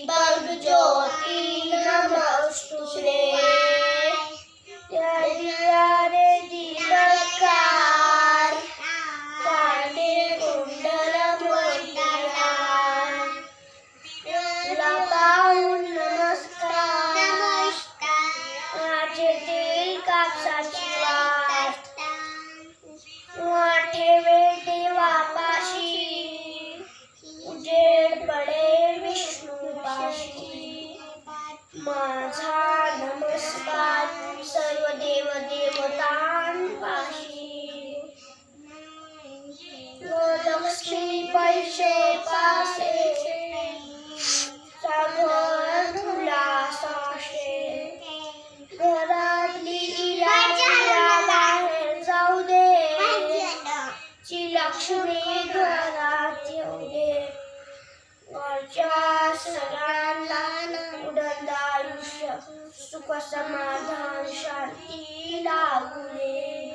ज्योति नमस्तुते रे दीपकार कांदे कुंडल पाहून नमस्कार माझे तेल कापसाची वाट ठेवे देवापाशी उजेड पडे विष्णूपाशी माझा नमस्कार सर्व देव देवतांपाशी लक्ष्मी पैसे पासे सागर तुलासाशे घरातली बाहेर जाऊ दे ची लक्ष्मी घरात येऊ दे वरच्या सगळ्यांना उदंड आयुष्य सुख समाधान शांती लाभू दे.